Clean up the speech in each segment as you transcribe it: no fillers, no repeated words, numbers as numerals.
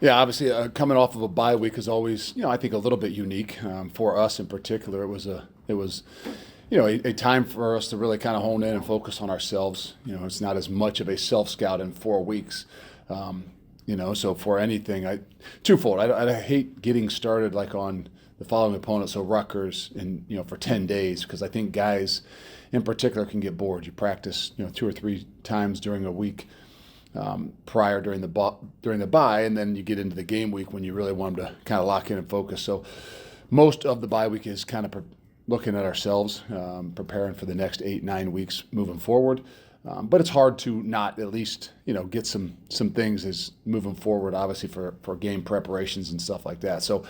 Yeah, obviously, coming off of a bye week is always, I think a little bit unique for us in particular. It was a time for us to really kind of hone in and focus on ourselves. It's not as much of a self scout in 4 weeks. Um, so for anything, twofold. I hate getting started like on the following opponent, so Rutgers, and for 10 days, because I think guys in particular can get bored. You practice 2 or 3 times during a week prior during the bye, and then you get into the game week when you really want them to kind of lock in and focus. So most of the bye week is kind of looking at ourselves, preparing for the next 8-9 weeks moving forward. But it's hard to not at least get some things as moving forward, obviously for game preparations and stuff like that. So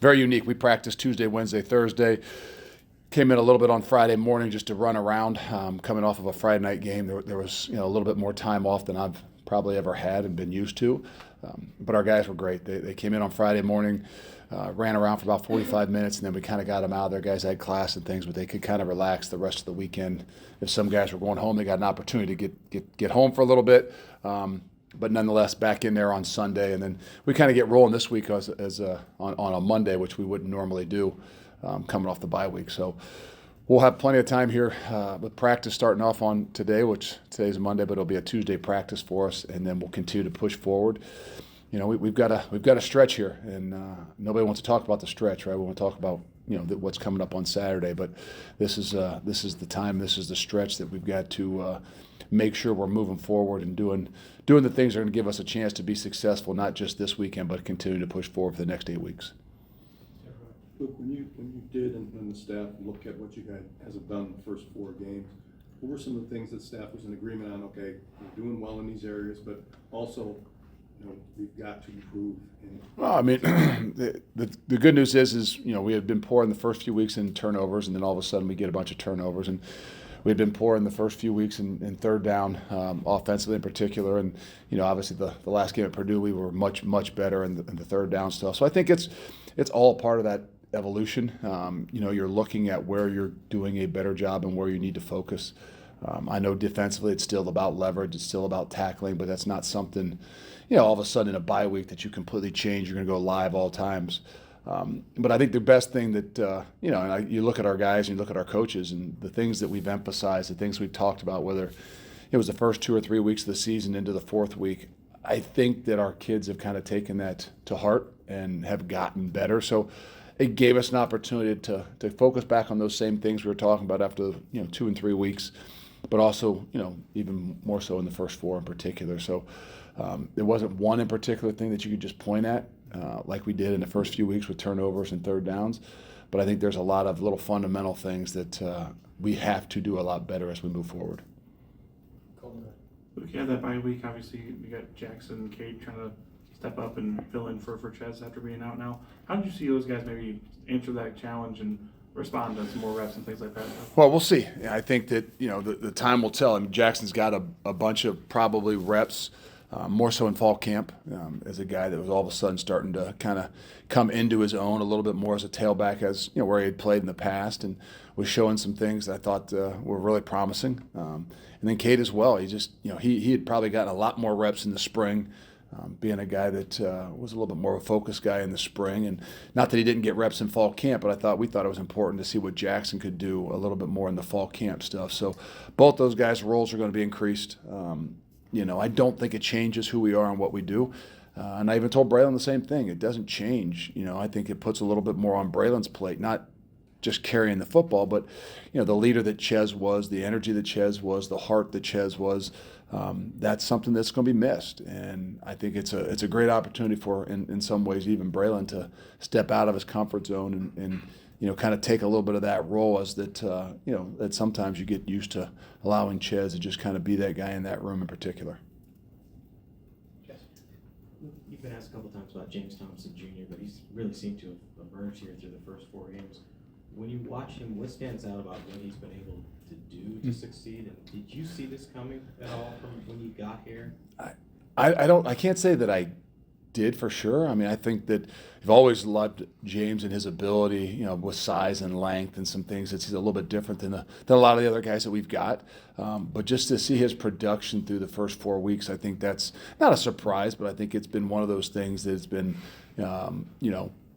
very unique. We practiced Tuesday, Wednesday, Thursday. Came in a little bit on Friday morning just to run around. Coming off of a Friday night game, there was a little bit more time off than I've probably ever had and been used to. But our guys were great. They came in on Friday morning, ran around for about 45 minutes, and then we kind of got them out. Their guys had class and things, but they could kind of relax the rest of the weekend. If some guys were going home, they got an opportunity to get home for a little bit. But nonetheless, back in there on Sunday, and then we kind of get rolling this week on a Monday, which we wouldn't normally do coming off the bye week. So we'll have plenty of time here with practice starting off on today, which today's Monday, but it'll be a Tuesday practice for us, and then we'll continue to push forward. We've got a stretch here, and nobody wants to talk about the stretch, right? We want to talk about what's coming up on Saturday, but this is the time, this is the stretch that we've got to make sure we're moving forward and doing the things that are going to give us a chance to be successful, not just this weekend, but continue to push forward for the next 8 weeks. Luke, when you did and the staff look at what you guys have done in the first 4 games, what were some of the things that staff was in agreement on? Okay, we're doing well in these areas, but also, we've got to improve. Well, I mean, the good news is we had been poor in the first few weeks in turnovers, and then all of a sudden we get a bunch of turnovers, and we had been poor in the first few weeks in third down, offensively in particular, and obviously the last game at Purdue we were much better in the third down stuff. So I think it's all part of that evolution. You're looking at where you're doing a better job and where you need to focus. I know defensively it's still about leverage, it's still about tackling, but that's not something, all of a sudden in a bye week that you completely change. You're going to go live all times. But I think the best thing that, you look at our guys and you look at our coaches and the things that we've emphasized, the things we've talked about, whether it was the first 2 or 3 weeks of the season into the 4th week, I think that our kids have kind of taken that to heart and have gotten better. So it gave us an opportunity to focus back on those same things we were talking about after 2 and 3 weeks, but also even more so in the first 4 in particular. So there wasn't one in particular thing that you could just point at like we did in the first few weeks with turnovers and third downs, but I think there's a lot of little fundamental things that we have to do a lot better as we move forward. Look, yeah, that bye week, obviously, we got Jackson and Cade trying to step up and fill in for Ches after being out now. How did you see those guys maybe answer that challenge and respond to some more reps and things like that? Well, we'll see. I think that the time will tell. I mean, Jackson's got a bunch of probably reps, more so in fall camp, as a guy that was all of a sudden starting to kind of come into his own a little bit more as a tailback, as where he had played in the past, and was showing some things that I thought were really promising. And then Cade as well. He just he had probably gotten a lot more reps in the spring. Being a guy that was a little bit more of a focused guy in the spring, and not that he didn't get reps in fall camp, but we thought it was important to see what Jackson could do a little bit more in the fall camp stuff. So both those guys' roles are going to be increased. I don't think it changes who we are and what we do. And I even told Braylon the same thing. It doesn't change. I think it puts a little bit more on Braylon's plate, not just carrying the football, but the leader that Ches was, the energy that Ches was, the heart that Ches was. That's something that's going to be missed, and I think it's a great opportunity for, in some ways, even Braylon to step out of his comfort zone and kind of take a little bit of that role, as that that sometimes you get used to allowing Ches to just kind of be that guy in that room in particular. Yes. You've been asked a couple times about James Thompson Jr., but he's really seemed to have emerged here through the first 4 games. When you watch him, what stands out about what he's been able to do to succeed? And did you see this coming at all from when you got here? I can't say that I did for sure. I mean, I think that I've always loved James and his ability, with size and length and some things that's a little bit different than a lot of the other guys that we've got. But just to see his production through the first 4 weeks, I think that's not a surprise, but I think it's been one of those things that's been,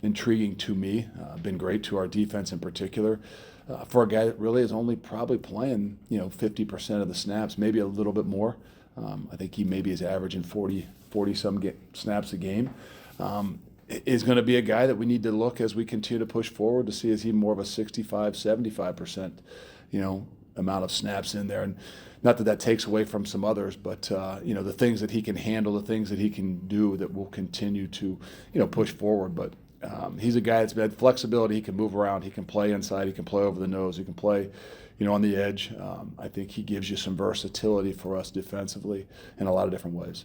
intriguing to me. Been great to our defense in particular. For a guy that really is only probably playing, 50% of the snaps, maybe a little bit more. I think he maybe is averaging 40-some snaps a game. Is going to be a guy that we need to look as we continue to push forward to see is he more of a 65-75%, amount of snaps in there. And not that takes away from some others, but, the things that he can handle, the things that he can do that will continue to, push forward. But he's a guy that's had flexibility. He can move around. He can play inside. He can play over the nose. He can play, on the edge. I think he gives you some versatility for us defensively in a lot of different ways.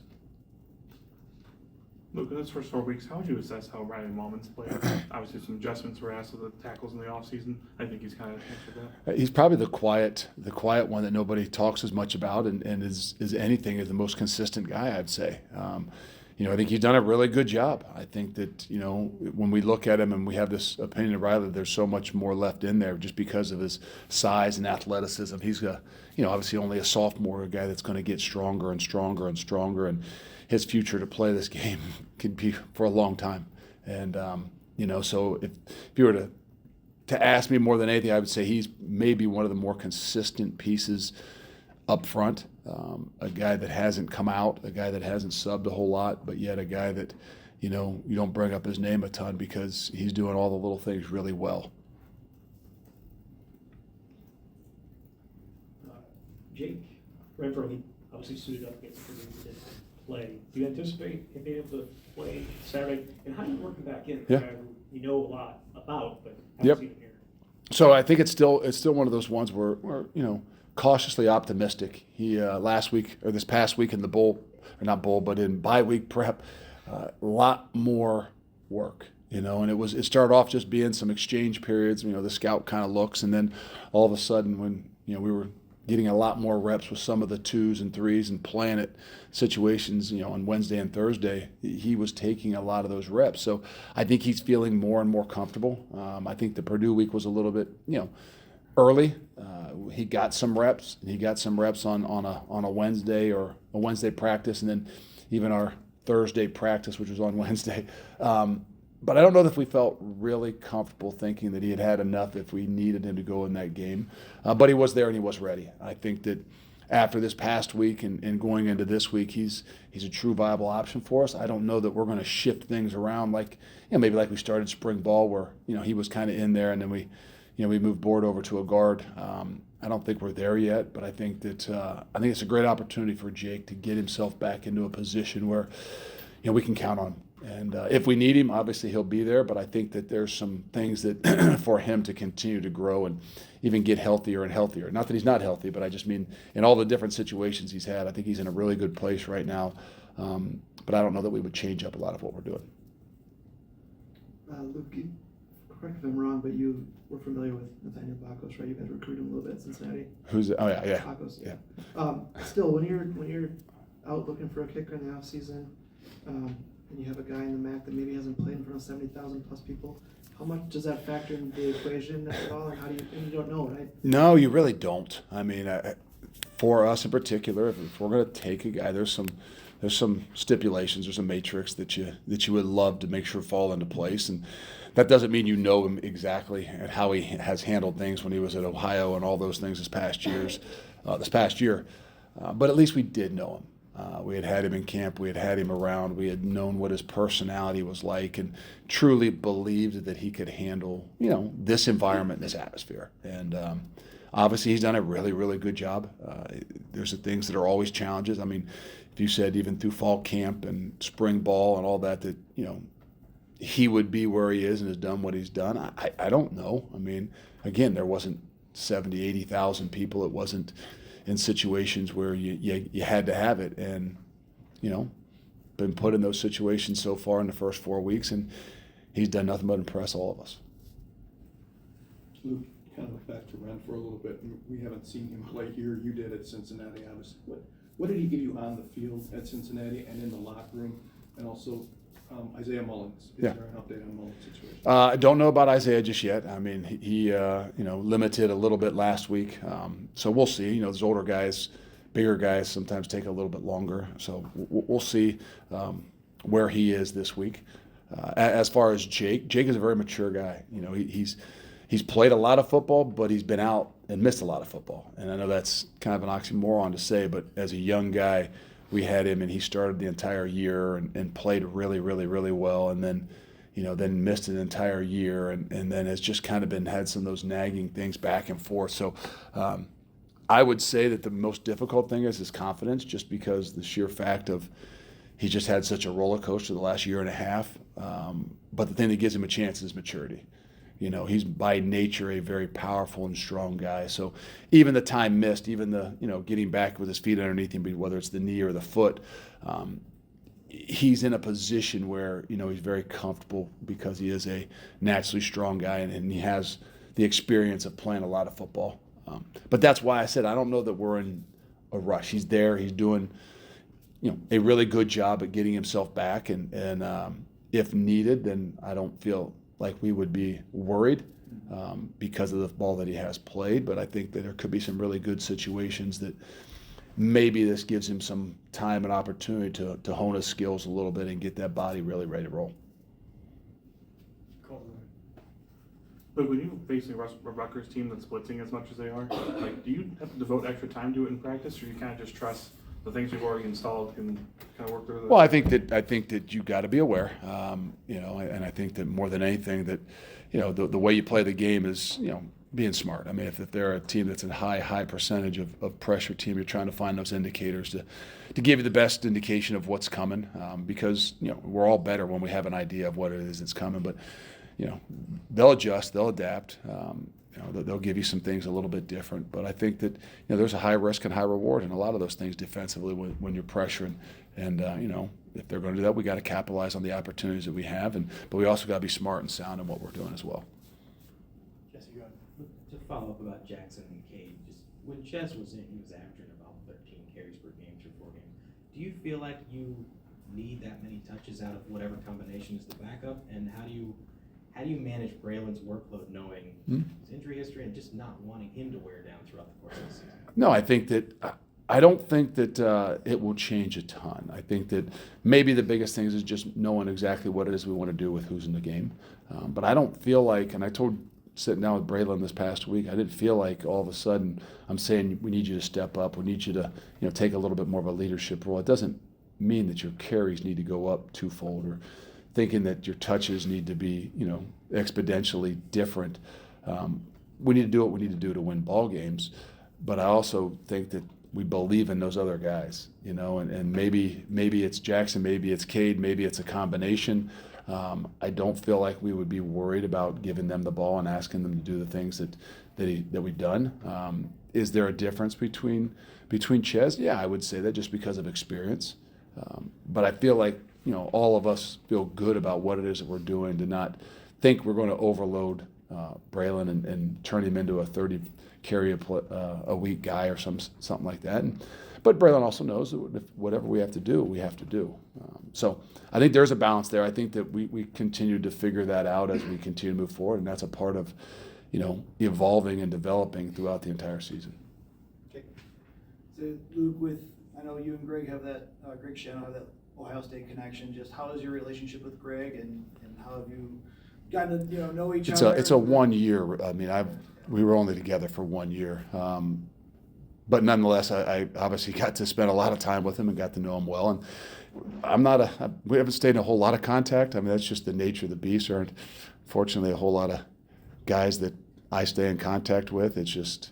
Luke, in those first 4 weeks, how would you assess how Ryan Mullins played? Obviously, some adjustments were asked of the tackles in the offseason. I think he's kind of answered that. He's probably the quiet one that nobody talks as much about, and is anything is the most consistent guy, I'd say. I think he's done a really good job. I think that, when we look at him and we have this opinion of Riley, there's so much more left in there just because of his size and athleticism. He's obviously only a sophomore, a guy that's going to get stronger and stronger and stronger, and his future to play this game could be for a long time. And, so if you were to ask me more than anything, I would say he's maybe one of the more consistent pieces up front. A guy that hasn't come out, a guy that hasn't subbed a whole lot, but yet a guy that, you don't bring up his name a ton because he's doing all the little things really well. Jake Renfro, he obviously suited up against Purdue, he didn't play. Do you anticipate him being able to play Saturday? And how do you work him back in? Yeah. A guy who you know a lot about, but haven't Yep. seen him here. So I think it's still one of those ones where cautiously optimistic. He this past week in the bowl, or not bowl, but in bye week prep, a lot more work. And it started off just being some exchange periods, the scout kind of looks, and then all of a sudden when we were getting a lot more reps with some of the 2s and 3s and playing at situations, on Wednesday and Thursday, he was taking a lot of those reps. So I think he's feeling more and more comfortable. I think the Purdue week was a little bit, early. He got some reps. He got some reps on a Wednesday or a Wednesday practice, and then even our Thursday practice, which was on Wednesday. But I don't know if we felt really comfortable thinking that he had enough if we needed him to go in that game. But he was there and he was ready. I think that after this past week and going into this week, he's a true viable option for us. I don't know that we're going to shift things around like, maybe like we started spring ball where, he was kind of in there and then we moved Board over to a guard. I don't think we're there yet, but I think that I think it's a great opportunity for Jake to get himself back into a position where, we can count on him. And if we need him, obviously he'll be there. But I think that there's some things that for him to continue to grow and even get healthier and healthier. Not that he's not healthy, but I just mean in all the different situations he's had, I think he's in a really good place right now. But I don't know that we would change up a lot of what we're doing. Luke, correct if I'm wrong, but you were familiar with Nathaniel Bakos, right? You guys recruited him a little bit at Cincinnati. Who's it? Oh yeah. Bakos, Yeah. Still, when you're out looking for a kicker in the off season, and you have a guy in the MAC that maybe hasn't played in front of 70,000 plus people, how much does that factor into the equation at all? And how do you don't know, right? No, you really don't. I mean, for us in particular, if we're going to take a guy, there's some stipulations, there's a matrix that you would love to make sure fall into place, and that doesn't mean you know him exactly and how he has handled things when he was at Ohio and all those things this past year. But at least we did know him. We had him in camp. We had him around. We had known what his personality was like and truly believed that he could handle, this environment, this atmosphere. And obviously he's done a really, really good job. There's the things that are always challenges. I mean, if you said even through fall camp and spring ball and all that, he would be where he is and has done what he's done, I don't know. I mean, again, there wasn't 70, 80,000 people. It wasn't in situations where you had to have it, and been put in those situations so far in the first 4 weeks, and he's done nothing but impress all of us. Luke, kind of back to Ren for a little bit. We haven't seen him play here. You did at Cincinnati, obviously. What did he give you on the field at Cincinnati and in the locker room? And also, Isaiah Mullins. Is Yeah. there an update on Mullins' situation? I don't know about Isaiah just yet. I mean, he limited a little bit last week, so we'll see. You know, those older guys, bigger guys, sometimes take a little bit longer. So we'll see where he is this week. As far as Jake is a very mature guy. You know, he's played a lot of football, but he's been out and missed a lot of football. And I know that's kind of an oxymoron to say, but as a young guy, we had him and he started the entire year and played really, really, really well. And then, then missed an entire year and then has just kind of had some of those nagging things back and forth. So I would say that the most difficult thing is his confidence, just because the sheer fact of he just had such a roller coaster the last year and a half. But the thing that gives him a chance is maturity. You know, he's by nature a very powerful and strong guy. So even the time missed, even the, getting back with his feet underneath him, whether it's the knee or the foot, he's in a position where, he's very comfortable because he is a naturally strong guy and he has the experience of playing a lot of football. But that's why I said I don't know that we're in a rush. He's there. He's doing, a really good job at getting himself back. And if needed, then I don't feel like we would be worried because of the ball that he has played. But I think that there could be some really good situations that maybe this gives him some time and opportunity to hone his skills a little bit and get that body really ready to roll. But when you're facing a Rutgers team that's blitzing as much as they are, like, do you have to devote extra time to it in practice, or you kind of just trust the things you've already installed can kind of work through? Well, I think that you got to be aware, and I think that more than anything that, the way you play the game is, being smart. I mean, if they're a team that's a high percentage of pressure team, you're trying to find those indicators to give you the best indication of what's coming, because, we're all better when we have an idea of what it is that's coming. But, they'll adjust, they'll adapt. They'll give you some things a little bit different. But I think that, there's a high risk and high reward in a lot of those things defensively when you're pressuring. And, if they're going to do that, we got to capitalize on the opportunities that we have. But we also got to be smart and sound in what we're doing as well. Jesse, go ahead. To follow up about Jackson and Cade, just when Ches was in, he was averaging about 13 carries per game through 4 games. Do you feel like you need that many touches out of whatever combination is the backup? And how do you manage Braylon's workload, knowing his injury history and just not wanting him to wear down throughout the course of the season? No, I don't think that it will change a ton. I think that maybe the biggest thing is just knowing exactly what it is we want to do with who's in the game. But I don't feel like, and I told sitting down with Braylon this past week, I didn't feel like all of a sudden I'm saying we need you to step up, we need you to take a little bit more of a leadership role. It doesn't mean that your carries need to go up twofold or thinking that your touches need to be, exponentially different. We need to do what we need to do to win ball games, but I also think that we believe in those other guys, and maybe it's Jackson, maybe it's Cade, maybe it's a combination. I don't feel like we would be worried about giving them the ball and asking them to do the things that we've done. Is there a difference between Ches? Yeah, I would say that just because of experience. But I feel like, all of us feel good about what it is that we're doing, to not think we're going to overload Braylon and turn him into a 30 carry a week guy or something like that. But Braylon also knows that whatever we have to do, we have to do. So I think there's a balance there. I think that we continue to figure that out as we continue to move forward, and that's a part of, evolving and developing throughout the entire season. Okay. So Luke, I know you and Greg have that, Greg Shannon have that Ohio State connection. Just how is your relationship with Greg, and how have you gotten to know each other? It's a 1 year. I mean, we were only together for 1 year, but nonetheless, I obviously got to spend a lot of time with him and got to know him well. And we haven't stayed in a whole lot of contact. I mean, that's just the nature of the beast. There aren't, fortunately, a whole lot of guys that I stay in contact with. It's just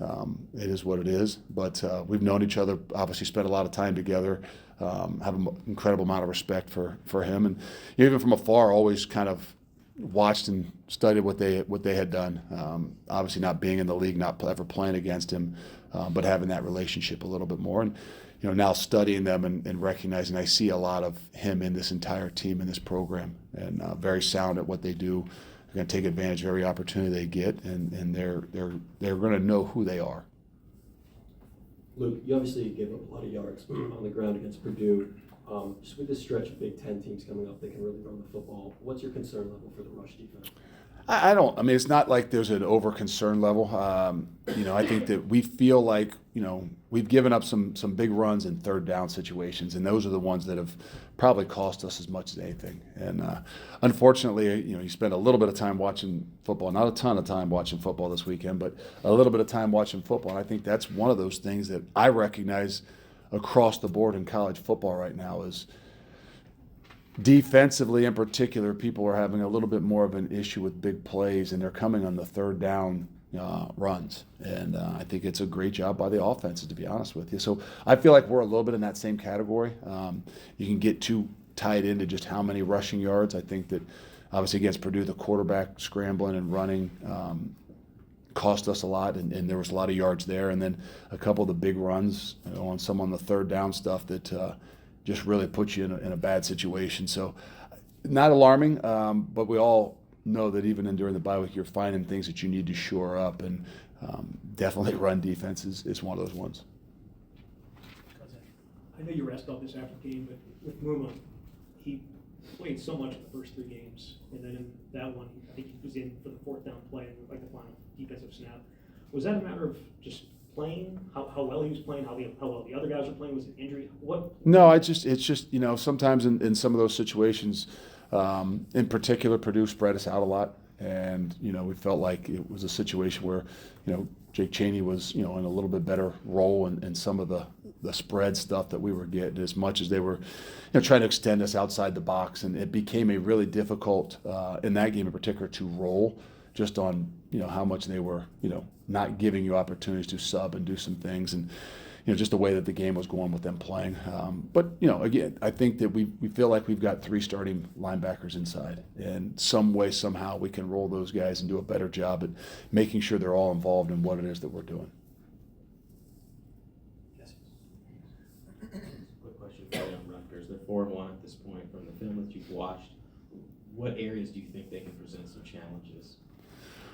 it is what it is. But we've known each other, obviously spent a lot of time together. Have an incredible amount of respect for him, and even from afar, always kind of watched and studied what they had done. Obviously, not being in the league, not ever playing against him, but having that relationship a little bit more, and now studying them and recognizing I see a lot of him in this entire team, in this program, and very sound at what they do. They're going to take advantage of every opportunity they get, and they're going to know who they are. Luke, you obviously gave up a lot of yards on the ground against Purdue. Just with this stretch of Big Ten teams coming up, they can really run the football. What's your concern level for the rush defense? I don't. I mean, it's not like there's an over concern level. I think that we feel like we've given up some big runs in third down situations, and those are the ones that have probably cost us as much as anything. And unfortunately, you spend a little bit of time watching football, not a ton of time watching football this weekend, but a little bit of time watching football. And I think that's one of those things that I recognize across the board in college football right now is. Defensively, in particular, people are having a little bit more of an issue with big plays, and they're coming on the third down runs. And I think it's a great job by the offenses, to be honest with you. So I feel like we're a little bit in that same category. You can get too tied into just how many rushing yards. I think that obviously against Purdue, the quarterback scrambling and running cost us a lot, and there was a lot of yards there. And then a couple of the big runs on some on the third down stuff that just really puts you in a bad situation. So not alarming, but we all know that even during the bye week, you're finding things that you need to shore up, and definitely run defense is one of those ones. I know you were asked about this after the game, but with Muma, he played so much in the first 3 games, and then in that one, I think he was in for the 4th down play, like the final defensive snap. Was that a matter of just playing, how well he was playing, how well the other guys were playing? Was it injury? What? No, it's just sometimes in some of those situations, in particular, Purdue spread us out a lot, and we felt like it was a situation where Jake Chaney was in a little bit better role in some of the spread stuff that we were getting, as much as they were trying to extend us outside the box, and it became a really difficult in that game in particular to roll just on how much they were not giving you opportunities to sub and do some things, and just the way that the game was going with them playing. But again, I think that we feel like we've got 3 starting linebackers inside, and some way somehow we can roll those guys and do a better job at making sure they're all involved in what it is that we're doing. Quick question for you on Rutgers. They're 4-1 at this point. From the film that you've watched, what areas do you think they can present some challenges?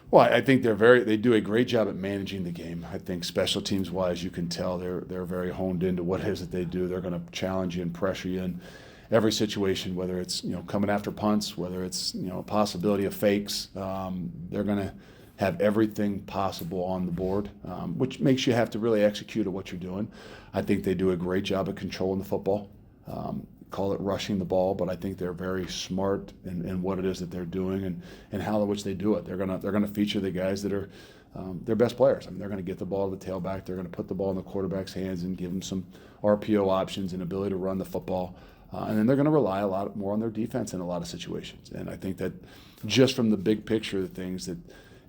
Well, I think they do a great job at managing the game. I think special teams wise, you can tell they're very honed into what it is that they do. They're going to challenge you and pressure you in every situation, whether it's coming after punts, whether it's a possibility of fakes. They're going to have everything possible on the board, which makes you have to really execute at what you're doing. I think they do a great job of controlling the football. Call it rushing the ball, but I think they're very smart in what it is that they're doing and how in which they do it. They're gonna feature the guys that are their best players. I mean, they're gonna get the ball to the tailback. They're gonna put the ball in the quarterback's hands and give them some RPO options and ability to run the football. And then they're gonna rely a lot more on their defense in a lot of situations. And I think that just from the big picture of things, that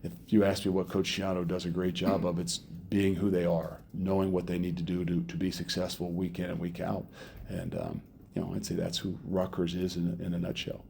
if you ask me what Coach Schiano does a great job of, it's being who they are, knowing what they need to do to be successful week in and week out. And I'd say that's who Rutgers is in a nutshell.